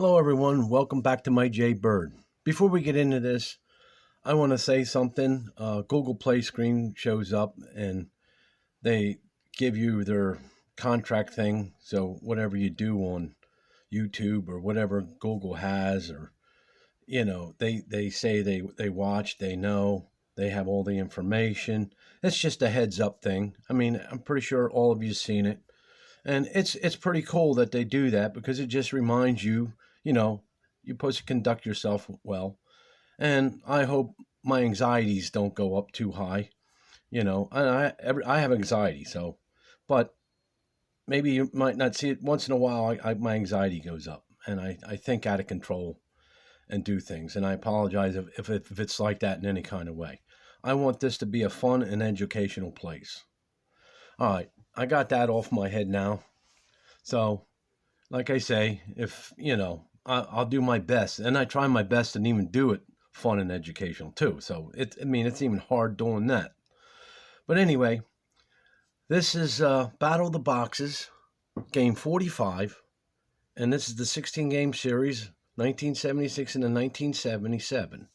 Hello, everyone. Welcome back to my Jay Bird. Before we get into this, I want to say something. Google Play screen shows up and they give you their contract thing. So, whatever you do on YouTube or whatever Google has, or, they say they watch, they know, they have all the information. It's just a heads up thing. I mean, I'm pretty sure all of you've seen it. And it's pretty cool that they do that because it just reminds you, you know, you're supposed to conduct yourself well. And I hope my anxieties don't go up too high. And I have anxiety, so, but maybe you might not see it once in a while. My anxiety goes up, and I think out of control and do things. And I apologize if it's like that in any kind of way. I want this to be a fun and educational place. All right, I got that off my head now. So, like I say, if I'll do my best, and I try my best and even do it fun and educational too. So it's even hard doing that. But anyway, this is Battle of the Boxes, game 45, and this is the 16 game series, 1976 and 1977.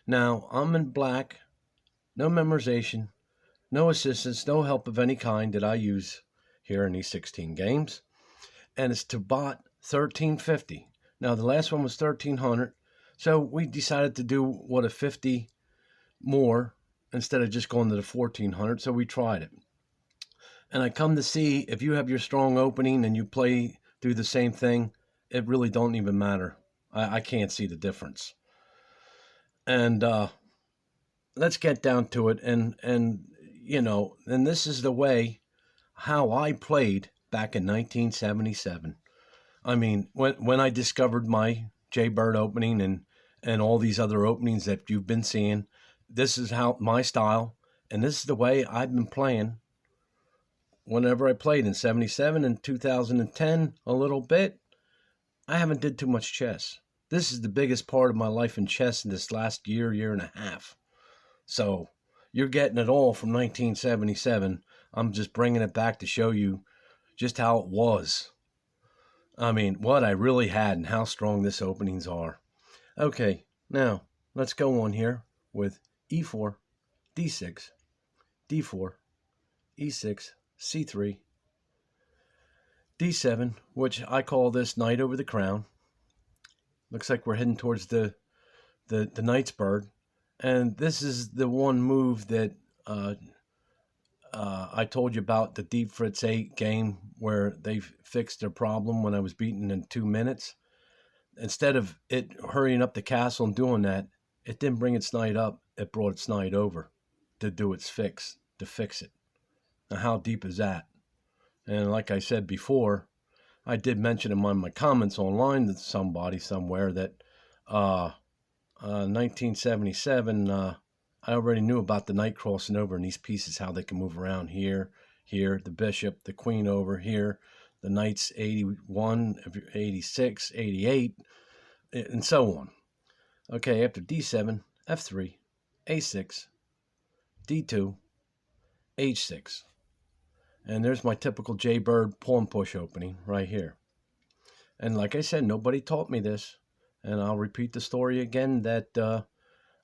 Now I'm in black, no memorization, no assistance, no help of any kind that I use here in these 16 games, and it's to bot 1350. Now the last one was 1300, so we decided to do what a 50 more instead of just going to the 1400. So we tried it, and I come to see if you have your strong opening and you play through the same thing, it really don't even matter. I can't see the difference. And let's get down to it. And this is the way how I played back in 1977. I mean, when I discovered my Jay Bird opening and all these other openings that you've been seeing, this is how my style, and this is the way I've been playing whenever I played in 77 and 2010 a little bit. I haven't did too much chess. This is the biggest part of my life in chess in this last year and a half. So you're getting it all from 1977. I'm just bringing it back to show you just how it was. I mean, what I really had and how strong this openings are. Okay, now let's go on here with e4, d6, d4, e6, c3, d7, which I call this knight over the crown. Looks like we're heading towards the knight's bird. And this is the one move that I told you about, the Deep Fritz 8 game where they fixed their problem when I was beaten in 2 minutes. Instead of it hurrying up the castle and doing that, it didn't bring its knight up. It brought its knight over to do its fix, to fix it. Now, how deep is that? And like I said before, I did mention in my comments online to somebody somewhere that 1977, I already knew about the knight crossing over in these pieces, how they can move around here, the bishop, the queen over here, the knight's 81, 86, 88, and so on. Okay, after d7, f3, a6, d2, h6. And there's my typical Jay Bird pawn push opening right here. And like I said, nobody taught me this. And I'll repeat the story again that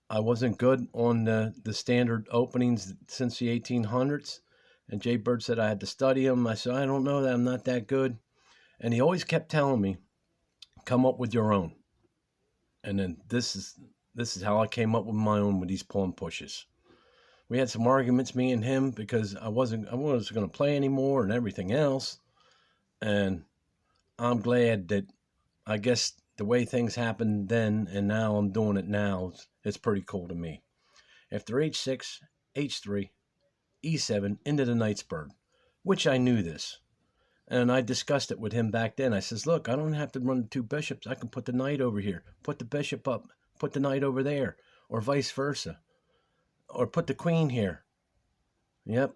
I wasn't good on the standard openings since the 1800s. And Jay Bird said I had to study them. I said, I don't know that. I'm not that good. And he always kept telling me, come up with your own. And then this is how I came up with my own with these pawn pushes. We had some arguments, me and him, because I wasn't going to play anymore and everything else. And I'm glad that, I guess, the way things happened then and now I'm doing it now, it's pretty cool to me. After h6, h3, e7, into the knight's bird, which I knew this. And I discussed it with him back then. I says, look, I don't have to run the two bishops. I can put the knight over here, put the bishop up, put the knight over there, or vice versa. Or put the queen here. Yep.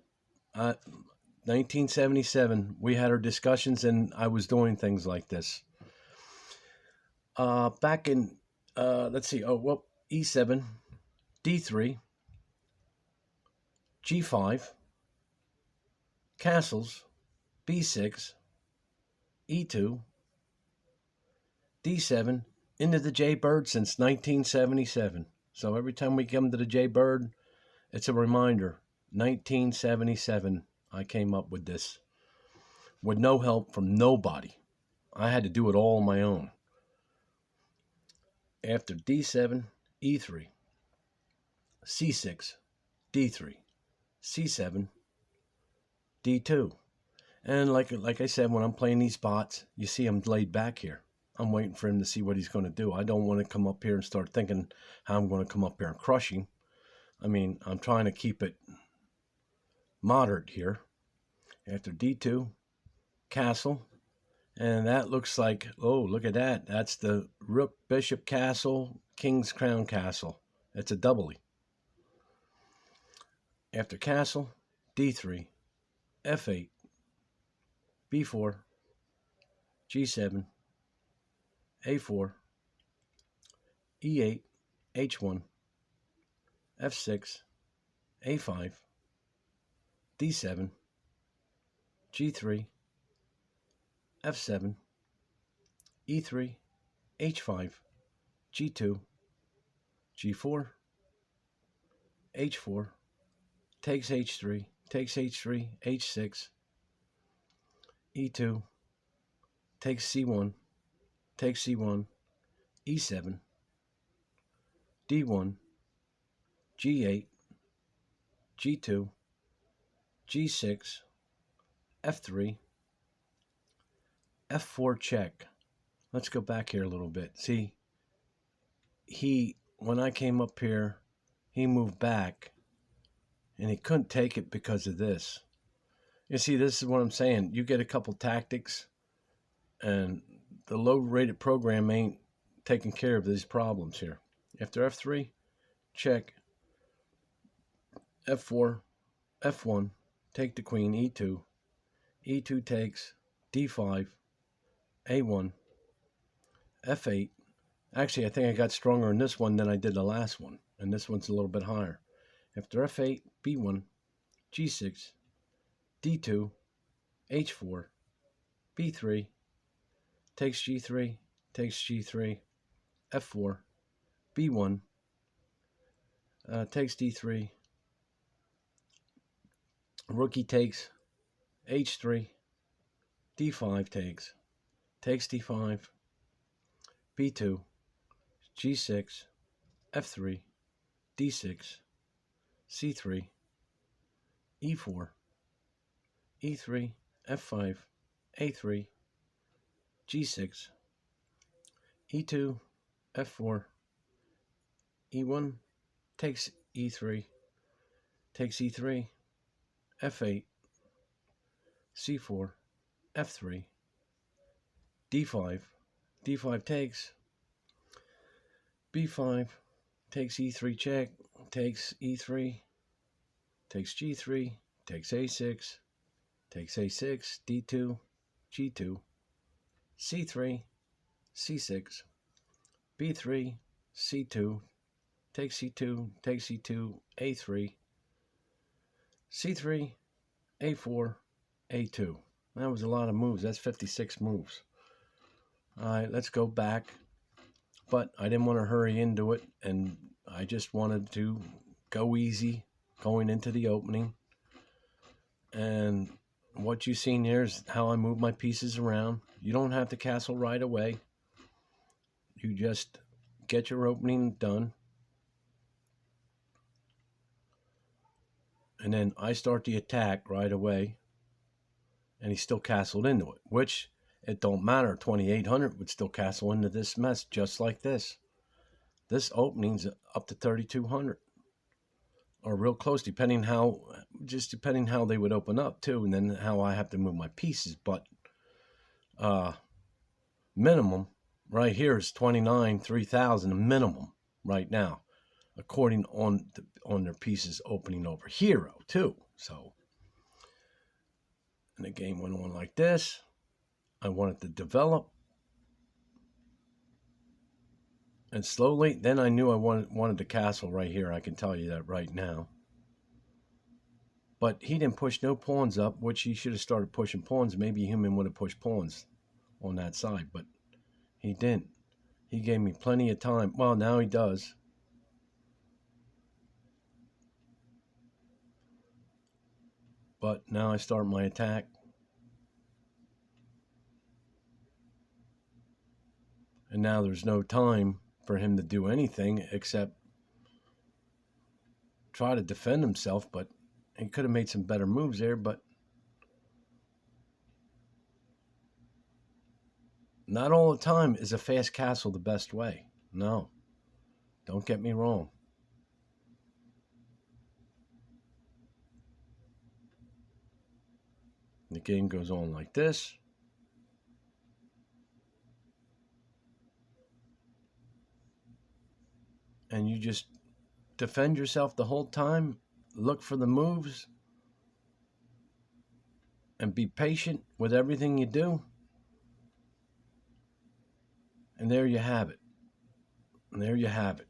1977, we had our discussions, and I was doing things like this. Back in, let's see, e7, d3, g5, castles, b6, e2, D7 into the Jaybird since 1977. So every time we come to the Jaybird, it's a reminder. 1977, I came up with this with no help from nobody. I had to do it all on my own. After D7, E3, C6, D3, C7, D2. And like I said, when I'm playing these spots, you see I'm laid back here. I'm waiting for him to see what he's going to do. I don't want to come up here and start thinking how I'm going to come up here and crush him. I mean, I'm trying to keep it moderate here. After D2, castle. And that looks like, oh, look at that. That's the rook, bishop, castle, king's crown, castle. It's a doubly. After castle, D3, F8, B4, G7, A4, E8, H1, F6, A5, D7, G3, F7, E3, H5, G2, G4, H4, takes H3, takes H3, H6, E2, takes C1, takes C1, E7, D1, G8, G2, G6, F3, F4 check. Let's go back here a little bit. See, when I came up here, he moved back, and he couldn't take it because of this. You see, this is what I'm saying. You get a couple tactics, and the low-rated program ain't taking care of these problems here. After F3, check. F4, F1, take the queen, E2. E2 takes, D5, A1, F8. Actually, I think I got stronger in this one than I did the last one, and this one's a little bit higher. After F8, B1, G6, D2, H4, B3, takes G3, takes G3, F4, B1, takes D3, rookie takes H3, D5 takes D5, B2, G6, F3, D6, C3, E4, E3, F5, A3, G6, E2, F4, E1, takes E3, takes E3, F8, C4, F3, D5, D5 takes, B5, takes E3 check, takes E3, takes G3, takes A6, takes A6, D2, G2, C3, C6, B3, C2, takes C2, takes C2, A3, C3, A4, A2. That was a lot of moves. That's 56 moves. All right, let's go back. But I didn't want to hurry into it, and I just wanted to go easy going into the opening. And what you've seen here is how I move my pieces around. You don't have to castle right away. You just get your opening done. And then I start the attack right away. And he still castled into it, which it don't matter. 2,800 would still castle into this mess just like this. This opening's up to 3,200. Or real close, depending how they would open up too, and then how I have to move my pieces. But minimum right here is 3,000 minimum right now, according on their pieces opening over hero too. So, and the game went on like this. I wanted to develop, and slowly, then I knew I wanted the castle right here. I can tell you that right now. But he didn't push no pawns up, which he should have started pushing pawns. Maybe human would have pushed pawns on that side, but he didn't. He gave me plenty of time. Well, now he does. But now I start my attack. And now there's no time for him to do anything except try to defend himself. But he could have made some better moves there. But not all the time is a fast castle the best way. No, don't get me wrong. The game goes on like this. And you just defend yourself the whole time, look for the moves, and be patient with everything you do. And there you have it. And there you have it.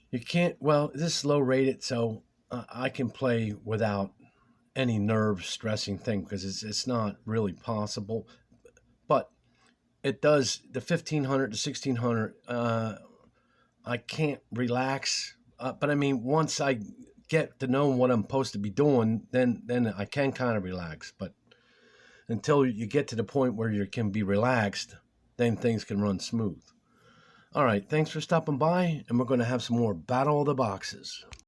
You can't, well, this is low rated, so I can play without any nerve stressing thing because it's not really possible. But it does, the 1500 to 1600, I can't relax. But I mean, once I get to know what I'm supposed to be doing, then I can kind of relax. But until you get to the point where you can be relaxed, then things can run smooth. All right, thanks for stopping by, and we're going to have some more Battle of the Boxes.